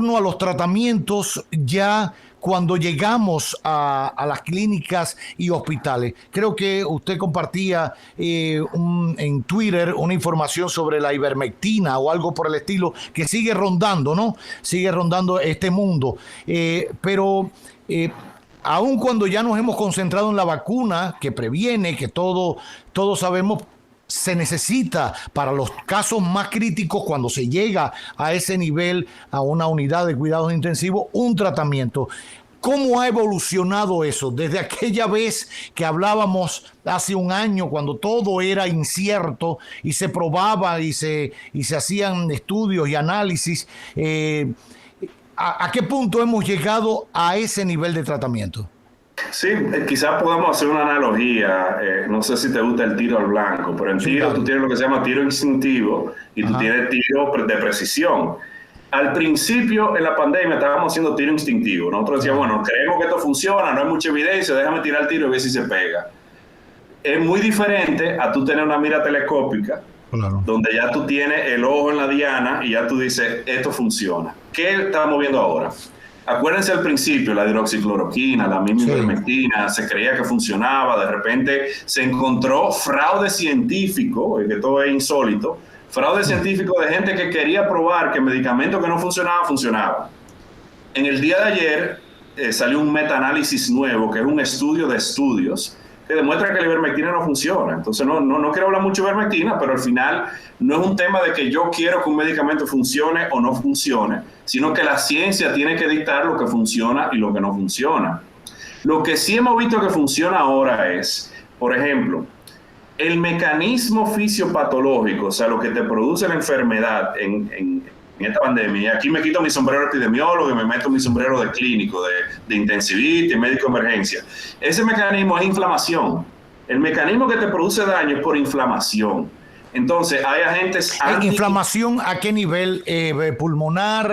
torno a los tratamientos ya cuando llegamos a las clínicas y hospitales. Creo que usted compartía en Twitter una información sobre la ivermectina o algo por el estilo que sigue rondando, ¿no? Sigue rondando este mundo. Pero aun cuando ya nos hemos concentrado en la vacuna que previene, que todos sabemos, se necesita para los casos más críticos, cuando se llega a ese nivel, a una unidad de cuidados intensivos, un tratamiento. ¿Cómo ha evolucionado eso desde aquella vez que hablábamos hace un año, cuando todo era incierto y se probaba y se hacían estudios y análisis? ¿A qué punto hemos llegado a ese nivel de tratamiento? Sí, quizás podamos hacer una analogía, no sé si te gusta el tiro al blanco, pero en tiro claro, tú tienes lo que se llama tiro instintivo y tú tienes tiro de precisión. Al principio, en la pandemia, estábamos haciendo tiro instintivo. Nosotros decíamos, bueno, creemos que esto funciona, no hay mucha evidencia, déjame tirar el tiro y ver si se pega. Es muy diferente a tú tener una mira telescópica, claro, donde ya tú tienes el ojo en la diana y ya tú dices, esto funciona. ¿Qué estamos viendo ahora? Acuérdense al principio, la hidroxicloroquina, la misma ivermectina, se creía que funcionaba, de repente se encontró fraude científico, que todo es insólito, fraude científico de gente que quería probar que medicamento que no funcionaba, funcionaba. En el día de ayer salió un metaanálisis nuevo, que es un estudio de estudios, que demuestra que la ivermectina no funciona. Entonces no quiero hablar mucho de ivermectina, pero al final no es un tema de que yo quiero que un medicamento funcione o no funcione, sino que la ciencia tiene que dictar lo que funciona y lo que no funciona. Lo que sí hemos visto que funciona ahora es, por ejemplo, el mecanismo fisiopatológico, o sea, lo que te produce la enfermedad en esta pandemia. Y aquí me quito mi sombrero de epidemiólogo y me meto mi sombrero de clínico, de intensivista y médico de emergencia. Ese mecanismo es inflamación. El mecanismo que te produce daño es por inflamación. Entonces, hay agentes... ¿Inflamación a qué nivel? ¿Pulmonar,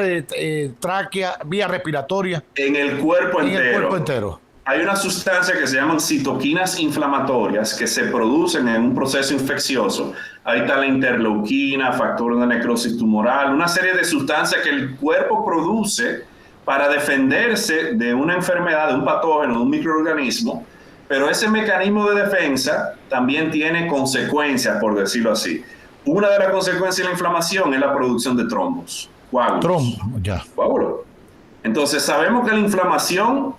tráquea, vía respiratoria? En el cuerpo entero. En el cuerpo entero. Hay una sustancia que se llaman citoquinas inflamatorias que se producen en un proceso infeccioso. Ahí está la interleuquina, factor de necrosis tumoral, una serie de sustancias que el cuerpo produce para defenderse de una enfermedad, de un patógeno, de un microorganismo, pero ese mecanismo de defensa también tiene consecuencias, por decirlo así. Una de las consecuencias de la inflamación es la producción de trombos, coágulos. Trombos, ya. Coágulos. Entonces sabemos que la inflamación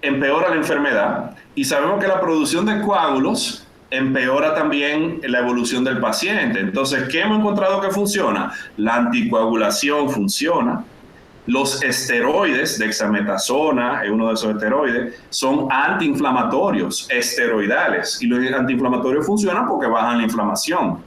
empeora la enfermedad y sabemos que la producción de coágulos empeora también la evolución del paciente. Entonces, ¿qué hemos encontrado que funciona? La anticoagulación funciona. Los esteroides, dexametasona, es uno de esos esteroides, son antiinflamatorios, esteroidales. Y los antiinflamatorios funcionan porque bajan la inflamación.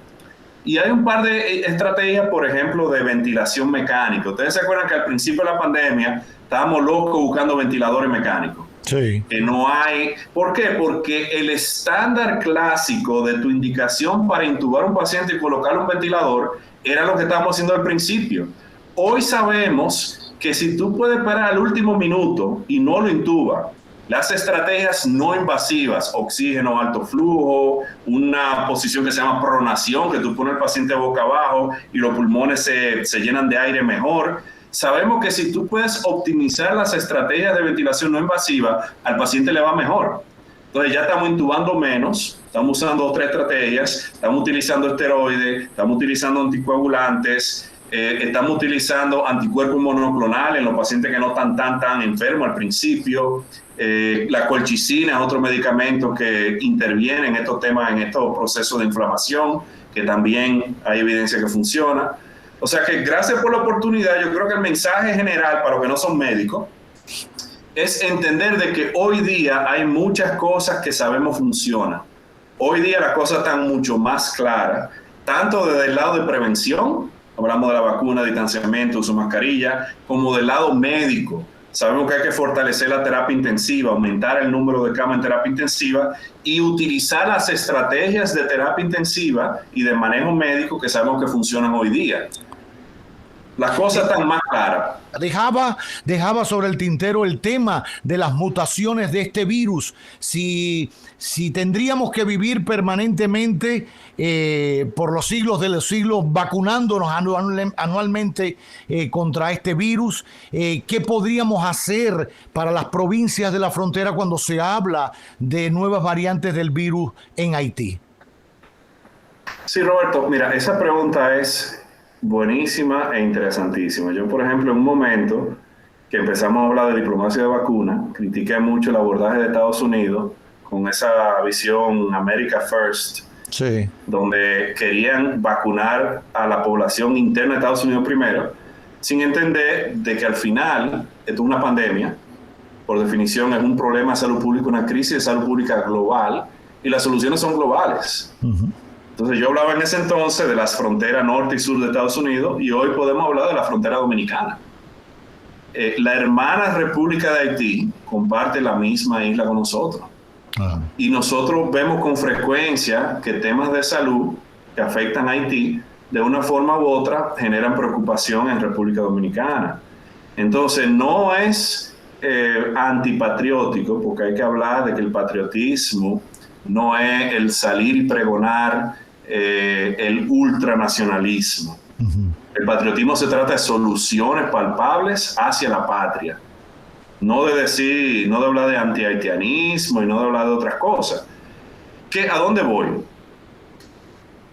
Y hay un par de estrategias, por ejemplo, de ventilación mecánica. Ustedes se acuerdan que al principio de la pandemia estábamos locos buscando ventiladores mecánicos. Sí. Que no hay. ¿Por qué? Porque el estándar clásico de tu indicación para intubar a un paciente y colocarle un ventilador era lo que estábamos haciendo al principio. Hoy sabemos que si tú puedes esperar al último minuto y no lo intubas, las estrategias no invasivas, oxígeno, alto flujo, una posición que se llama pronación, que tú pones al paciente boca abajo y los pulmones se llenan de aire mejor. Sabemos que si tú puedes optimizar las estrategias de ventilación no invasiva, al paciente le va mejor. Entonces ya estamos intubando menos, estamos usando otras estrategias, estamos utilizando esteroides, estamos utilizando anticoagulantes, estamos utilizando anticuerpos monoclonales en los pacientes que no están tan enfermos al principio. La colchicina es otro medicamento que interviene en estos temas, en estos procesos de inflamación, que también hay evidencia que funciona. O sea que gracias por la oportunidad. Yo creo que el mensaje general para los que no son médicos es entender de que hoy día hay muchas cosas que sabemos funcionan. Hoy día las cosas están mucho más claras, tanto desde el lado de prevención, hablamos de la vacuna, distanciamiento, uso de mascarilla, como del lado médico. Sabemos que hay que fortalecer la terapia intensiva, aumentar el número de camas en terapia intensiva y utilizar las estrategias de terapia intensiva y de manejo médico que sabemos que funcionan hoy día. Las cosas están más claras. Dejaba sobre el tintero el tema de las mutaciones de este virus. Si tendríamos que vivir permanentemente por los siglos de los siglos vacunándonos anualmente contra este virus, ¿qué podríamos hacer para las provincias de la frontera cuando se habla de nuevas variantes del virus en Haití? Sí, Roberto, mira, esa pregunta es buenísima e interesantísima. Yo, por ejemplo, en un momento que empezamos a hablar de diplomacia de vacuna, critiqué mucho el abordaje de Estados Unidos con esa visión America First, sí, donde querían vacunar a la población interna de Estados Unidos primero, sin entender de que al final esto es una pandemia, por definición es un problema de salud pública, una crisis de salud pública global, y las soluciones son globales. Entonces yo hablaba en ese entonces de las fronteras norte y sur de Estados Unidos, y hoy podemos hablar de la frontera dominicana. La hermana República de Haití comparte la misma isla con nosotros. Y nosotros vemos con frecuencia que temas de salud que afectan a Haití, de una forma u otra, generan preocupación en República Dominicana. Entonces no es antipatriótico, porque hay que hablar de que el patriotismo no es el salir y pregonar el ultranacionalismo. El patriotismo se trata de soluciones palpables hacia la patria. No de decir, no de hablar de anti-haitianismo y no de hablar de otras cosas. ¿A dónde voy?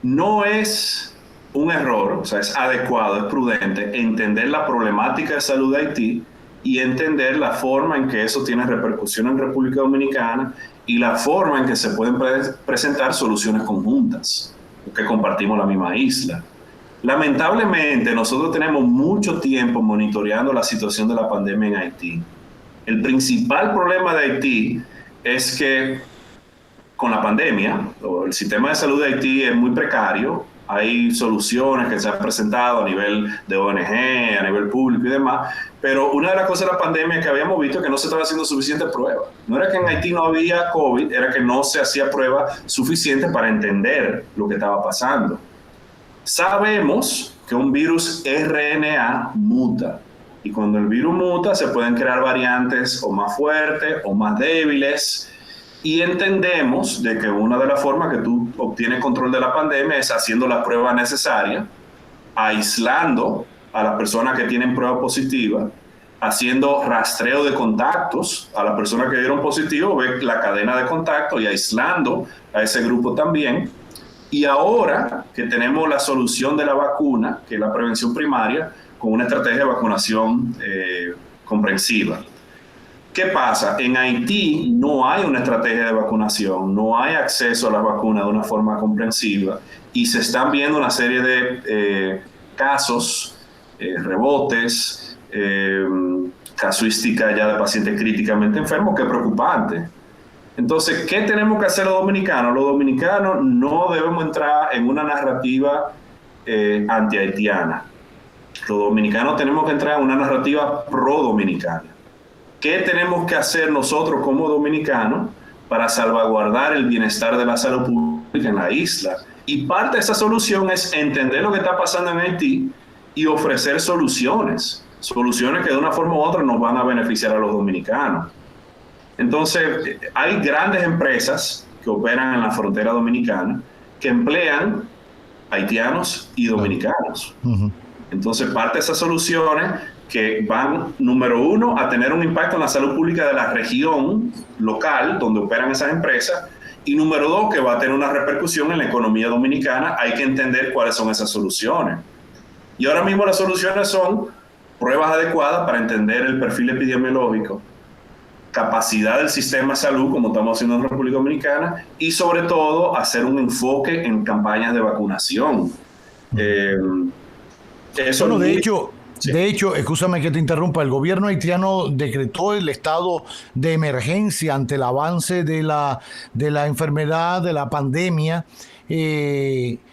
No es un error, o sea, es adecuado, es prudente entender la problemática de salud de Haití y entender la forma en que eso tiene repercusión en República Dominicana y la forma en que se pueden presentar soluciones conjuntas, porque compartimos la misma isla. Lamentablemente, nosotros tenemos mucho tiempo monitoreando la situación de la pandemia en Haití. El principal problema de Haití es que con la pandemia, el sistema de salud de Haití es muy precario. Hay soluciones que se han presentado a nivel de ONG, a nivel público y demás, pero una de las cosas de la pandemia que habíamos visto es que no se estaba haciendo suficiente prueba. No era que en Haití no había COVID, era que no se hacía prueba suficiente para entender lo que estaba pasando. Sabemos que un virus RNA muta, y cuando el virus muta se pueden crear variantes o más fuertes o más débiles, y entendemos de que una de las formas que tú obtienes control de la pandemia es haciendo la prueba necesaria, aislando a las personas que tienen prueba positiva, haciendo rastreo de contactos a las personas que dieron positivo, ver la cadena de contacto y aislando a ese grupo también. Y ahora que tenemos la solución de la vacuna, que es la prevención primaria, con una estrategia de vacunación comprensiva. ¿Qué pasa? En Haití no hay una estrategia de vacunación, no hay acceso a la vacuna de una forma comprensiva y se están viendo una serie de casos, rebotes, casuística ya de pacientes críticamente enfermos, que es preocupante. Entonces, ¿qué tenemos que hacer los dominicanos? Los dominicanos no debemos entrar en una narrativa anti-haitiana. Los dominicanos tenemos que entrar en una narrativa pro-dominicana. ¿Qué tenemos que hacer nosotros como dominicanos para salvaguardar el bienestar de la salud pública en la isla? Y parte de esa solución es entender lo que está pasando en Haití y ofrecer soluciones que de una forma u otra nos van a beneficiar a los dominicanos. Entonces, hay grandes empresas que operan en la frontera dominicana que emplean haitianos y dominicanos. Entonces, parte de esas soluciones que van, número uno, a tener un impacto en la salud pública de la región local donde operan esas empresas, y número dos, que va a tener una repercusión en la economía dominicana. Hay que entender cuáles son esas soluciones. Y ahora mismo las soluciones son pruebas adecuadas para entender el perfil epidemiológico, capacidad del sistema de salud, como estamos haciendo en República Dominicana, y sobre todo hacer un enfoque en campañas de vacunación. Bueno, de hecho, escúchame que te interrumpa, el gobierno haitiano decretó el estado de emergencia ante el avance de la enfermedad, de la pandemia, y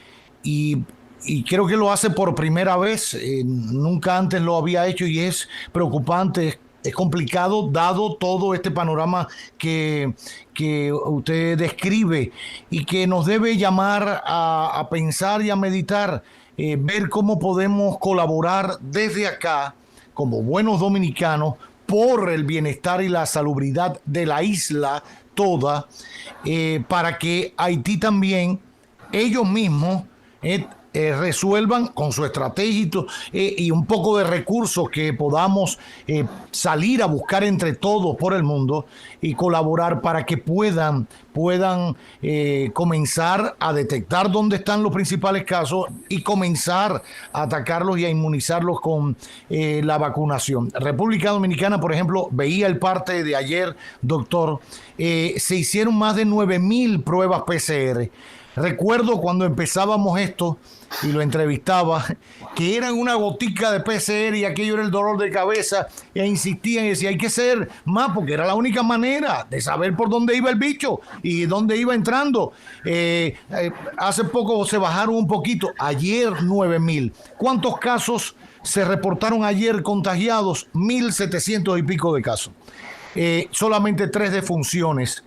creo que lo hace por primera vez, nunca antes lo había hecho y es preocupante Es complicado dado todo este panorama que usted describe y que nos debe llamar a pensar y a meditar, ver cómo podemos colaborar desde acá como buenos dominicanos por el bienestar y la salubridad de la isla toda, para que Haití también, ellos mismos, resuelvan con su estrategia y un poco de recursos que podamos salir a buscar entre todos por el mundo y colaborar para que puedan comenzar a detectar dónde están los principales casos y comenzar a atacarlos y a inmunizarlos con la vacunación. República Dominicana, por ejemplo, veía el parte de ayer, doctor, se hicieron más de 9,000 pruebas PCR. Recuerdo cuando empezábamos esto y lo entrevistaba, que eran una gotica de PCR y aquello era el dolor de cabeza, e insistían y decían, hay que ser más, porque era la única manera de saber por dónde iba el bicho y dónde iba entrando. Hace poco se bajaron un poquito, ayer 9,000. ¿Cuántos casos se reportaron ayer contagiados? 1,700 y pico de casos. Solamente 3 defunciones.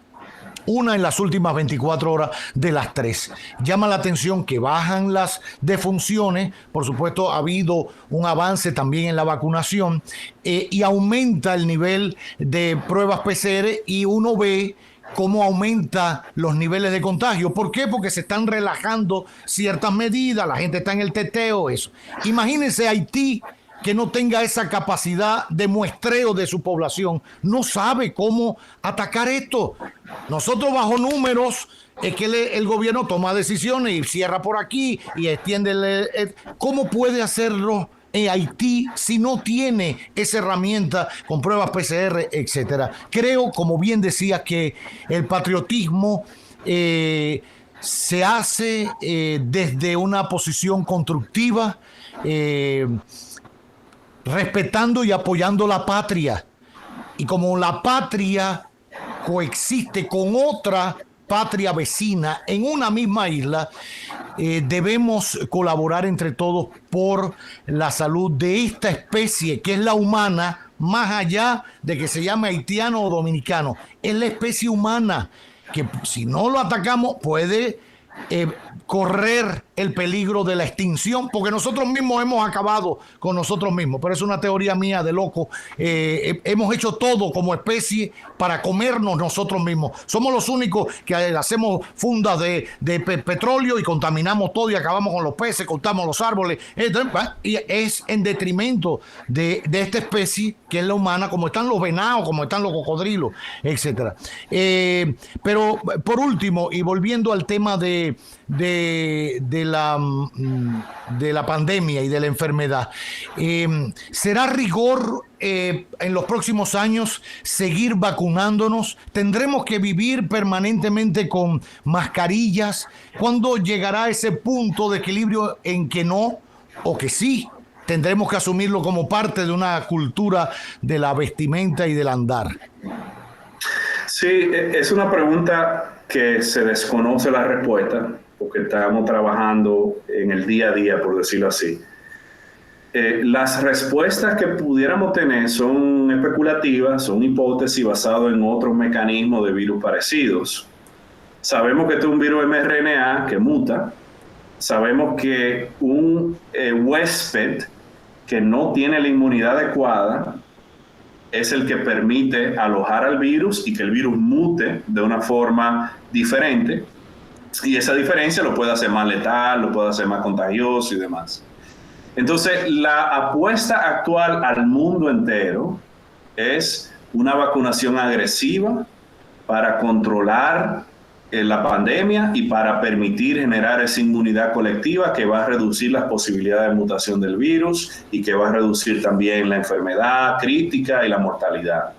Una en las últimas 24 horas de las 3. Llama la atención que bajan las defunciones. Por supuesto, ha habido un avance también en la vacunación y aumenta el nivel de pruebas PCR y uno ve cómo aumenta los niveles de contagio. ¿Por qué? Porque se están relajando ciertas medidas, la gente está en el teteo, eso. Imagínense Haití, que no tenga esa capacidad de muestreo de su población, no sabe cómo atacar esto. Nosotros bajo números es que el gobierno toma decisiones y cierra por aquí y extiende. ¿Cómo puede hacerlo en Haití si no tiene esa herramienta con pruebas PCR, etcétera? Creo, como bien decía, que el patriotismo se hace desde una posición constructiva, respetando y apoyando la patria. Y como la patria coexiste con otra patria vecina en una misma isla, debemos colaborar entre todos por la salud de esta especie que es la humana, más allá de que se llame haitiano o dominicano. Es la especie humana que si no lo atacamos puede correr el peligro de la extinción, porque nosotros mismos hemos acabado con nosotros mismos. Pero es una teoría mía de loco. Hemos hecho todo como especie para comernos nosotros mismos. Somos los únicos que hacemos fundas de petróleo y contaminamos todo y acabamos con los peces, cortamos los árboles. Y es en detrimento de esta especie que es la humana, como están los venados, como están los cocodrilos, etcétera. Pero por último, y volviendo al tema de la pandemia y de la enfermedad, ¿será rigor en los próximos años seguir vacunándonos? ¿Tendremos que vivir permanentemente con mascarillas? ¿Cuándo llegará ese punto de equilibrio en que no o que sí? Tendremos que asumirlo como parte de una cultura de la vestimenta y del andar. Sí, es una pregunta que se desconoce la respuesta, porque estamos trabajando en el día a día, por decirlo así. Las respuestas que pudiéramos tener son especulativas, son hipótesis basadas en otros mecanismos de virus parecidos. Sabemos que este es un virus mRNA que muta. Sabemos que un huésped que no tiene la inmunidad adecuada es el que permite alojar al virus y que el virus mute de una forma diferente. Y esa diferencia lo puede hacer más letal, lo puede hacer más contagioso y demás. Entonces, la apuesta actual al mundo entero es una vacunación agresiva para controlar la pandemia y para permitir generar esa inmunidad colectiva que va a reducir las posibilidades de mutación del virus y que va a reducir también la enfermedad crítica y la mortalidad.